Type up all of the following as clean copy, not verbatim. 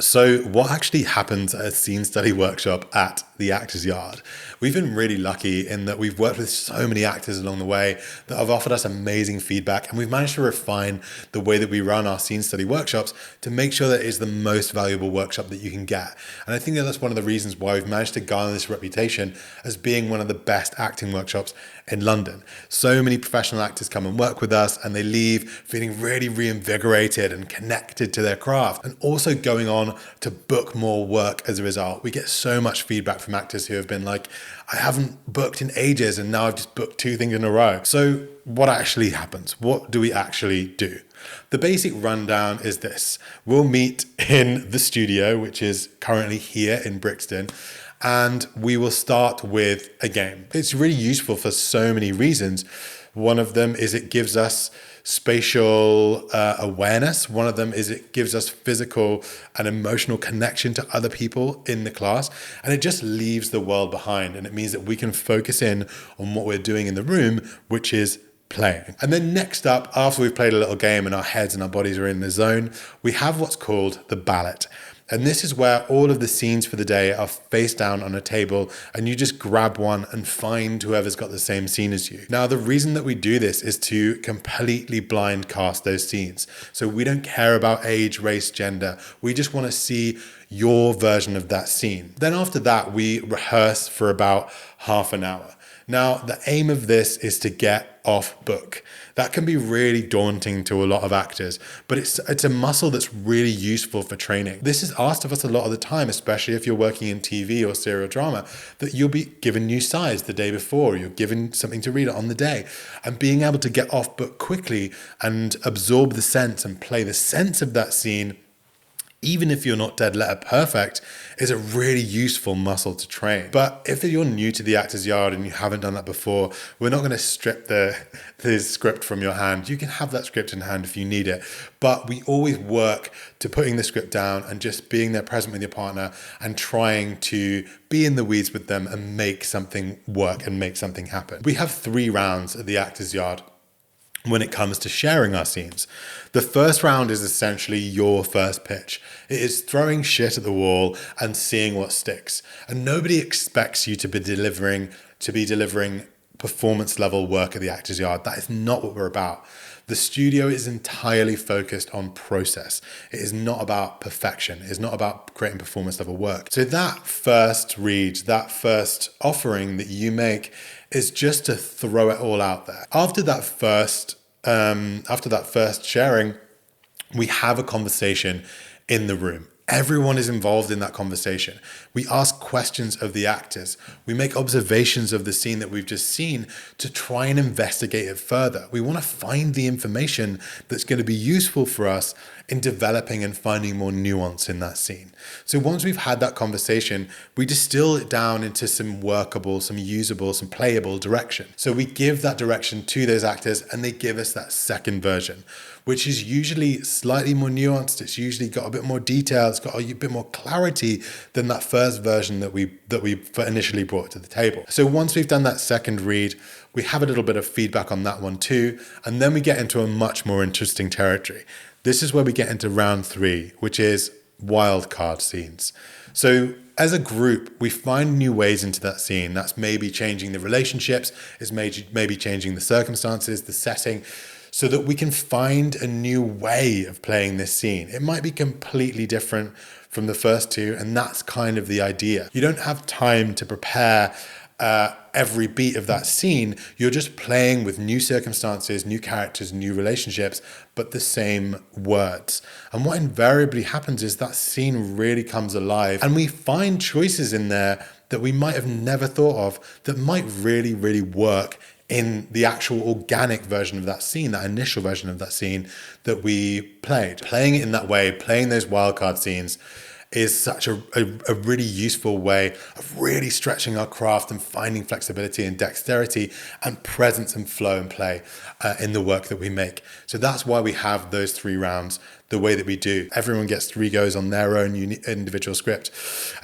So what actually happens at a scene study workshop at the Actors Yard? We've been really lucky in that we've worked with so many actors along the way that have offered us amazing feedback, and we've managed to refine the way that we run our scene study workshops to make sure that it is the most valuable workshop that you can get. And I think that that's one of the reasons why we've managed to garner this reputation as being one of the best acting workshops in London. So many professional actors come and work with us and they leave feeling really reinvigorated and connected to their craft, and also going on to book more work as a result. We get so much feedback from actors who have been like, I haven't booked in ages and now I've just booked 2 things in a row. So what actually happens? What do we actually do? The basic rundown is this. We'll meet in the studio, which is currently here in Brixton, and we will start with a game. It's really useful for so many reasons. One of them is it gives us spatial awareness. One of them is it gives us physical and emotional connection to other people in the class, and it just leaves the world behind. And it means that we can focus in on what we're doing in the room, which is playing. And then next up, after we've played a little game and our heads and our bodies are in the zone, we have what's called the ballot. And this is where all of the scenes for the day are face down on a table, and you just grab one and find whoever's got the same scene as you. Now, the reason that we do this is to completely blind cast those scenes. So we don't care about age, race, gender. We just want to see your version of that scene. Then after that, we rehearse for about half an hour. Now, the aim of this is to get off book. That can be really daunting to a lot of actors, but it's a muscle that's really useful for training. This is asked of us a lot of the time, especially if you're working in TV or serial drama, that you'll be given new sides the day before, you're given something to read on the day. And being able to get off book quickly and absorb the sense and play the sense of that scene, even if you're not dead letter perfect, is a really useful muscle to train. But if you're new to the Actors Yard and you haven't done that before, we're not going to strip the script from your hand. You can have that script in hand if you need it. But we always work to putting the script down and just being there present with your partner and trying to be in the weeds with them and make something work and make something happen. We have 3 rounds at the Actors Yard when it comes to sharing our scenes. The first round is essentially your first pitch. It is throwing shit at the wall and seeing what sticks. And nobody expects you to be delivering performance level work at the Actors Yard. That is not what we're about. The studio is entirely focused on process. It is not about perfection. It is not about creating performance level work. So that first read, that first offering that you make is just to throw it all out there. After that first sharing, we have a conversation in the room. Everyone is involved in that conversation. We ask questions of the actors. We make observations of the scene that we've just seen to try and investigate it further. We want to find the information that's going to be useful for us in developing and finding more nuance in that scene. So once we've had that conversation, we distill it down into some workable, some usable, some playable direction. So we give that direction to those actors and they give us that second version, which is usually slightly more nuanced. It's usually got a bit more detail. It's got a bit more clarity than that first version that we initially brought to the table. So once we've done that second read, we have a little bit of feedback on that one too. And then we get into a much more interesting territory. This is where we get into round 3, which is wildcard scenes. So as a group, we find new ways into that scene. That's maybe changing the relationships, it's maybe changing the circumstances, the setting, so that we can find a new way of playing this scene. It might be completely different from the first 2, and that's kind of the idea. You don't have time to prepare every beat of that scene. You're just playing with new circumstances, new characters, new relationships, but the same words. And what invariably happens is that scene really comes alive, and we find choices in there that we might have never thought of that might really, really work in the actual organic version of that scene, that initial version of that scene that we played. Playing it in that way, playing those wildcard scenes, is such a really useful way of really stretching our craft and finding flexibility and dexterity and presence and flow and play in the work that we make. So that's why we have those 3 rounds the way that we do. Everyone gets 3 goes on their own individual script.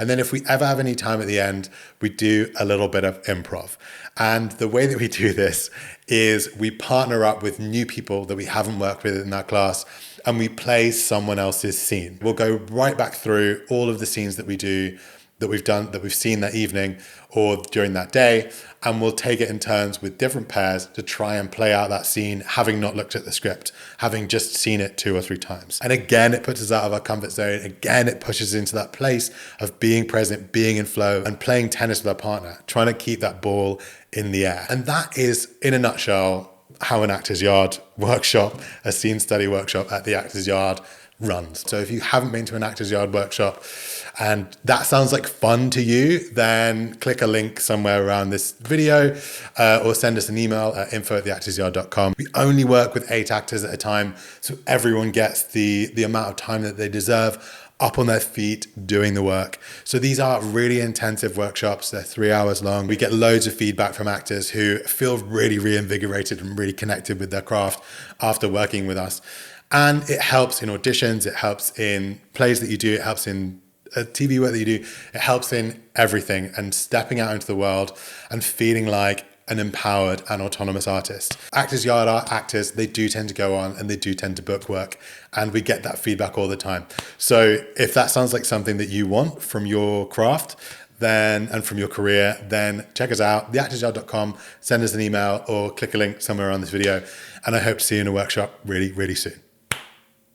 And then if we ever have any time at the end, we do a little bit of improv. And the way that we do this is we partner up with new people that we haven't worked with in that class, and we play someone else's scene. We'll go right back through all of the scenes that we do, that we've done, that we've seen that evening or during that day, and we'll take it in turns with different pairs to try and play out that scene, having not looked at the script, having just seen it 2 or 3 times. And again, it puts us out of our comfort zone. Again, it pushes us into that place of being present, being in flow, and playing tennis with our partner, trying to keep that ball in the air. And that is, in a nutshell, how an Actors Yard workshop, a scene study workshop at the Actors Yard runs. So if you haven't been to an Actors Yard workshop and that sounds like fun to you, then click a link somewhere around this video or send us an email at info@theactorsyard.com. We only work with 8 actors at a time, so everyone gets the amount of time that they deserve up on their feet doing the work. So these are really intensive workshops. They're 3 hours long. We get loads of feedback from actors who feel really reinvigorated and really connected with their craft after working with us. And it helps in auditions, it helps in plays that you do, it helps in TV work that you do, it helps in everything, and stepping out into the world and feeling like an empowered and autonomous artist. Actors Yard are actors, they do tend to go on and they do tend to book work, and we get that feedback all the time. So if that sounds like something that you want from your craft, then, and from your career, then check us out, theactorsyard.com, send us an email or click a link somewhere on this video, and I hope to see you in a workshop really soon.